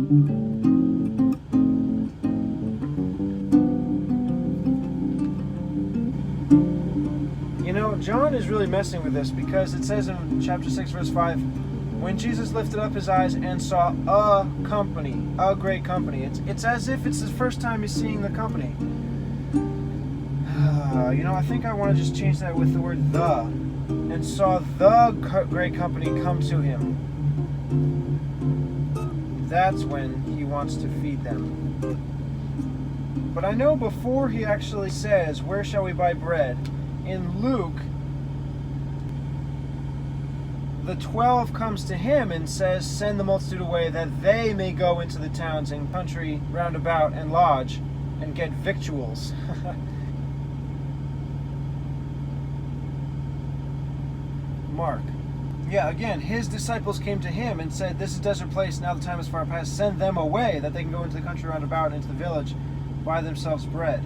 You know, John is really messing with this because it says in chapter 6, verse 5, when Jesus lifted up his eyes and saw a company, a great company. It's as if it's the first time he's seeing the company. You know, I think I want to just change that with the word the. And saw the great company come to him. That's when he wants to feed them. But I know before he actually says, where shall we buy bread? In Luke, the 12 comes to him and says, send the multitude away that they may go into the towns and country round about and lodge and get victuals. Mark. Yeah, again, his disciples came to him and said, this is a desert place, now the time is far past, send them away that they can go into the country round about and into the village, buy themselves bread.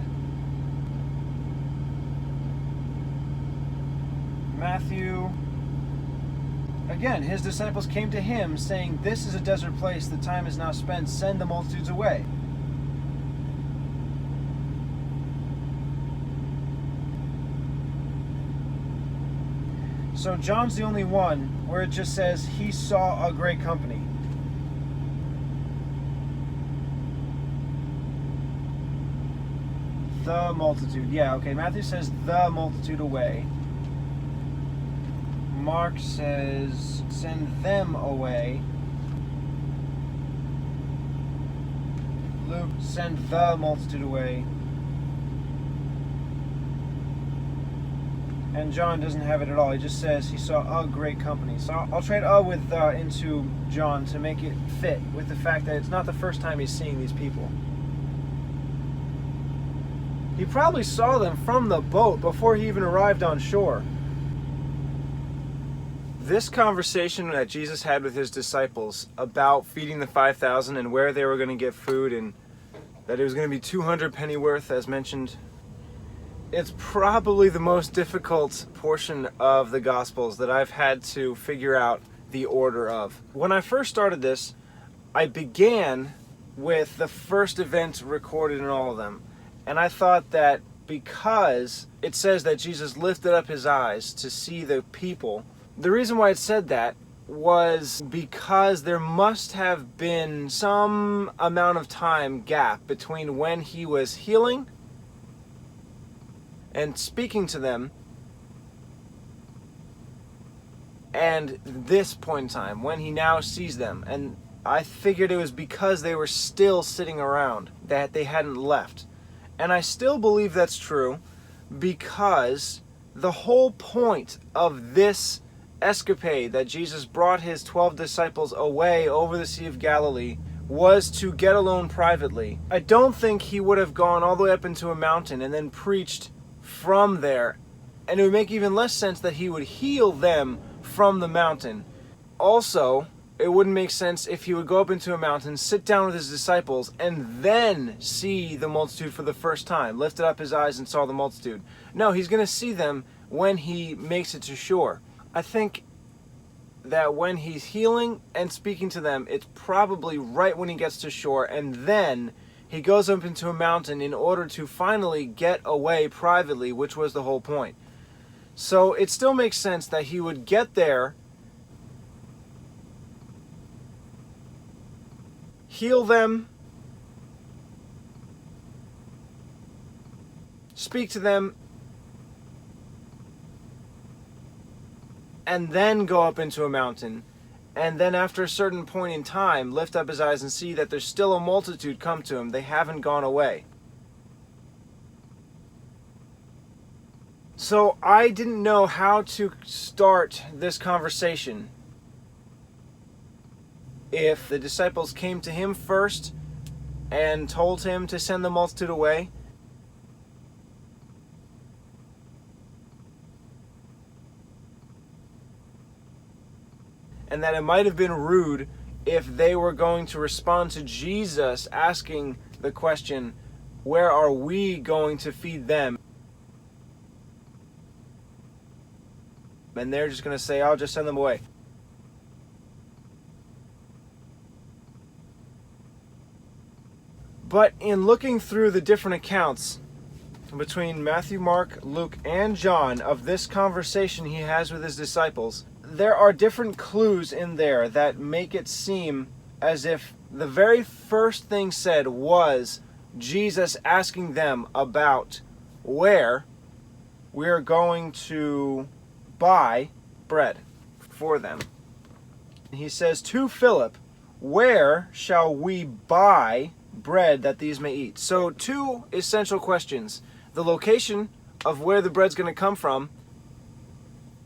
Matthew, again, his disciples came to him saying, this is a desert place, the time is now spent, send the multitudes away. So John's the only one where it just says he saw a great company. The multitude. Yeah, okay. Matthew says the multitude away. Mark says send them away. Luke, send the multitude away. And John doesn't have it at all. He just says he saw a great company. So I'll trade with into John to make it fit with the fact that it's not the first time he's seeing these people. He probably saw them from the boat before he even arrived on shore. This conversation that Jesus had with his disciples about feeding the 5,000 and where they were going to get food and that it was going to be 200 pennyworth as mentioned, it's probably the most difficult portion of the Gospels that I've had to figure out the order of. When I first started this, I began with the first event recorded in all of them. And I thought that because it says that Jesus lifted up his eyes to see the people, the reason why it said that was because there must have been some amount of time gap between when he was healing and speaking to them and this point in time when he now sees them. And I figured it was because they were still sitting around, that they hadn't left. And I still believe that's true because the whole point of this escapade that Jesus brought his 12 disciples away over the Sea of Galilee was to get alone privately. I don't think he would have gone all the way up into a mountain and then preached from there, and it would make even less sense that he would heal them from the mountain. Also, it wouldn't make sense if he would go up into a mountain, sit down with his disciples, and then see the multitude for the first time, lifted up his eyes and saw the multitude. No, he's going to see them when he makes it to shore. I think that when he's healing and speaking to them, it's probably right when he gets to shore, and then he goes up into a mountain in order to finally get away privately, which was the whole point. So it still makes sense that he would get there, heal them, speak to them, and then go up into a mountain. And then after a certain point in time, lift up his eyes and see that there's still a multitude come to him. They haven't gone away. So I didn't know how to start this conversation. If the disciples came to him first and told him to send the multitude away, and that it might have been rude if they were going to respond to Jesus asking the question, where are we going to feed them? And they're just going to say, I'll just send them away. But in looking through the different accounts between Matthew, Mark, Luke, and John of this conversation he has with his disciples, there are different clues in there that make it seem as if the very first thing said was Jesus asking them about where we're going to buy bread for them. He says to Philip, "Where shall we buy bread that these may eat?" So 2 essential questions: the location of where the bread's going to come from,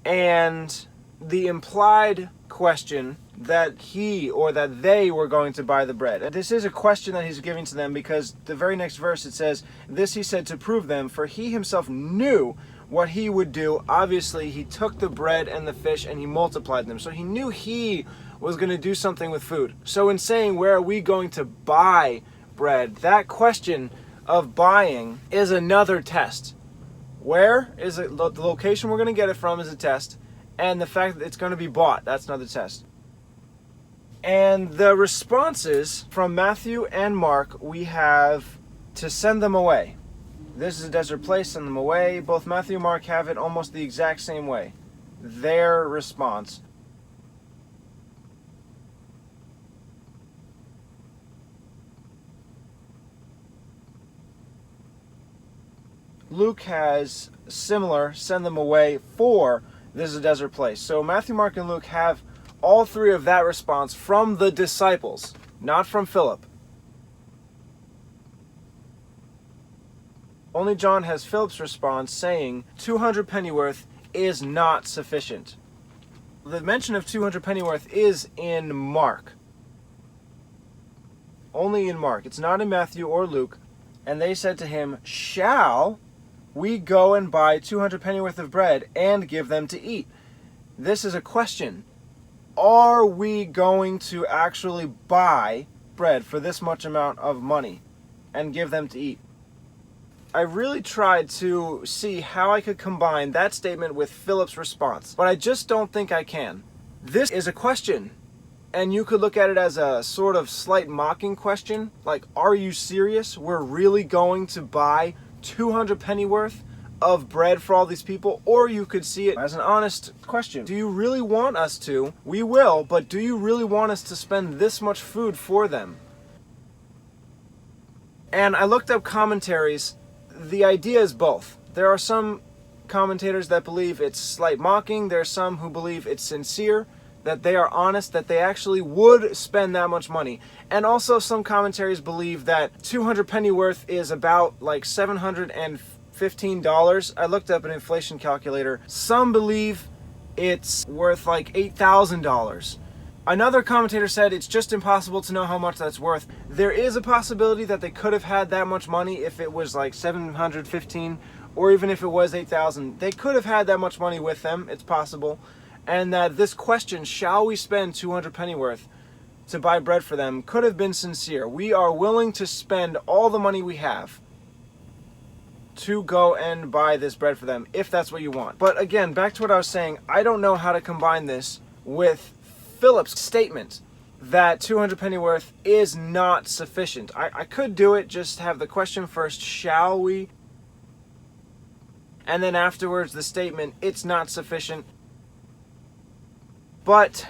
and the implied question that he or that they were going to buy the bread. This is a question that he's giving to them because the very next verse it says, "This he said to prove them, for he himself knew what he would do." Obviously, he took the bread and the fish and he multiplied them. So he knew he was going to do something with food. So in saying, "Where are we going to buy bread?" that question of buying is another test. Where is it? The location we're going to get it from is a test. And the fact that it's going to be bought, that's another test. And the responses from Matthew and Mark, we have to send them away. This is a desert place, send them away. Both Matthew and Mark have it almost the exact same way. Their response. Luke has similar, send them away, for this is a desert place. So Matthew, Mark, and Luke have all 3 of that response from the disciples, not from Philip. Only John has Philip's response saying 200 pennyworth is not sufficient. The mention of 200 pennyworth is in Mark. Only in Mark. It's not in Matthew or Luke. And they said to him, "Shall we go and buy 200 pennyworth of bread and give them to eat?" This is a question. Are we going to actually buy bread for this much amount of money and give them to eat? I really tried to see how I could combine that statement with Philip's response, but I just don't think I can. This is a question, and you could look at it as a sort of slight mocking question, like, are you serious? We're really going to buy 200 pennyworth of bread for all these people? Or you could see it as an honest question. Do you really want us to? We will, but do you really want us to spend this much food for them? And I looked up commentaries. The idea is both. There are some commentators that believe it's slight mocking. There are some who believe it's sincere, that they are honest, that they actually would spend that much money. And also some commentaries believe that 200 pennyworth is about like $715. I looked up an inflation calculator. Some believe it's worth like $8,000. Another commentator said it's just impossible to know how much that's worth. There is a possibility that they could have had that much money if it was like 715, or even if it was 8,000. They could have had that much money with them. It's possible. And that this question, shall we spend 200 pennyworth to buy bread for them, could have been sincere. We are willing to spend all the money we have to go and buy this bread for them, if that's what you want. But again, back to what I was saying, I don't know how to combine this with Philip's statement that 200 pennyworth is not sufficient. I could do it, just have the question first, shall we? And then afterwards the statement, it's not sufficient. But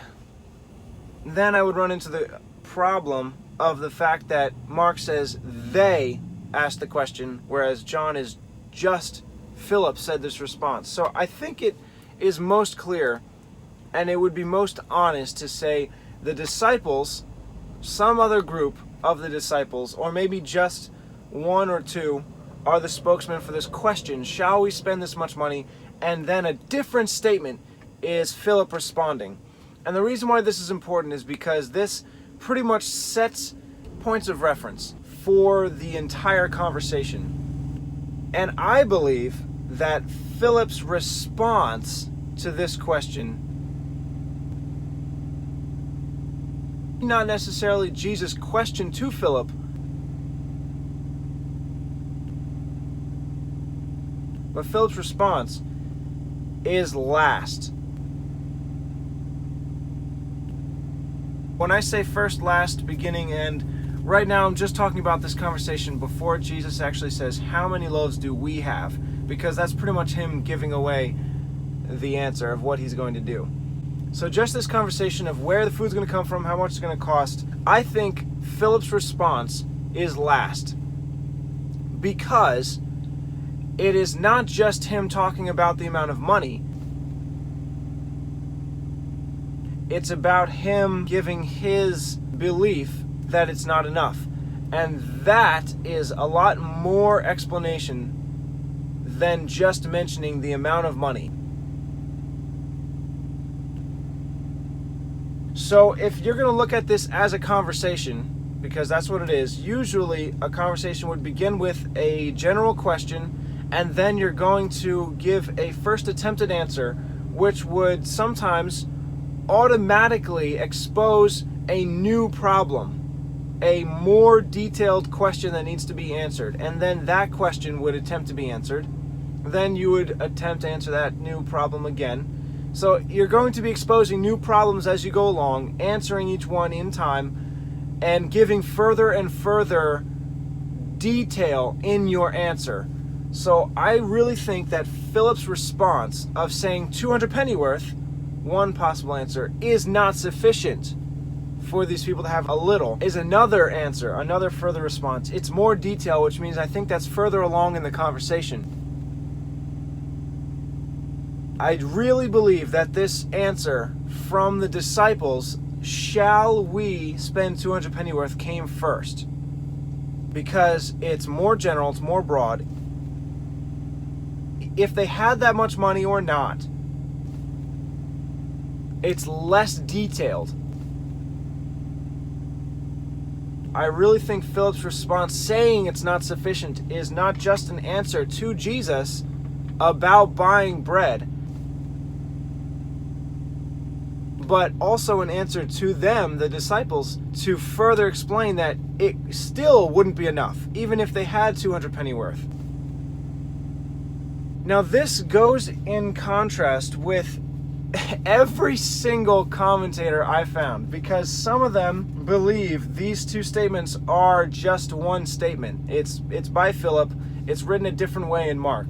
then I would run into the problem of the fact that Mark says they asked the question, whereas John is just Philip said this response. So I think it is most clear, and it would be most honest to say the disciples, some other group of the disciples, or maybe just one or two, are the spokesman for this question, shall we spend this much money? And then a different statement is Philip responding. And the reason why this is important is because this pretty much sets points of reference for the entire conversation. And I believe that Philip's response to this question, not necessarily Jesus' question to Philip, but Philip's response is last. When I say first, last, beginning, end, Right now, I'm just talking about this conversation before Jesus actually says, how many loaves do we have? Because that's pretty much him giving away the answer of what he's going to do. So just this conversation of where the food's going to come from, how much it's going to cost, I think Philip's response is last. Because it is not just him talking about the amount of money. It's about him giving his belief that it's not enough. And that is a lot more explanation than just mentioning the amount of money. So if you're going to look at this as a conversation, because that's what it is, usually a conversation would begin with a general question, and then you're going to give a first attempted answer, which would sometimes automatically expose a new problem, a more detailed question that needs to be answered, and then that question would attempt to be answered. Then you would attempt to answer that new problem again. So you're going to be exposing new problems as you go along, answering each one in time, and giving further and further detail in your answer. So I really think that Philip's response of saying 200 pennyworth, one possible answer, is not sufficient for these people to have a little, is another answer, another further response. It's more detail, which means I think that's further along in the conversation. I really believe that this answer from the disciples, shall we spend 200 pennyworth, came first. Because it's more general, it's more broad. If they had that much money or not, it's less detailed. I really think Philip's response saying it's not sufficient is not just an answer to Jesus about buying bread, but also an answer to them, the disciples, to further explain that it still wouldn't be enough, even if they had 200 pennyworth. Now this goes in contrast with every single commentator I found, because some of them believe these two statements are just one statement. It's by Philip, it's written a different way in Mark,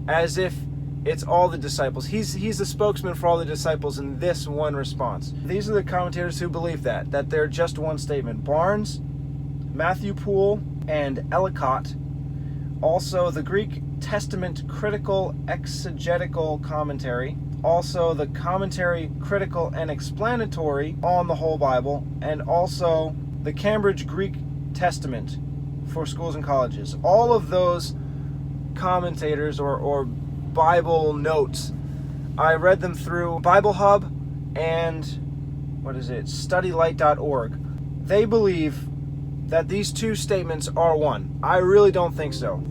as if it's all the disciples. He's the spokesman for all the disciples in this one response. These are the commentators who believe that they're just one statement. Barnes, Matthew Poole, and Ellicott. Also the Greek Testament Critical Exegetical Commentary. Also the Commentary Critical and Explanatory on the whole Bible. And also the Cambridge Greek Testament for schools and colleges. All of those commentators or Bible notes, I read them through Bible Hub and studylight.org. They believe that these two statements are one. I really don't think so.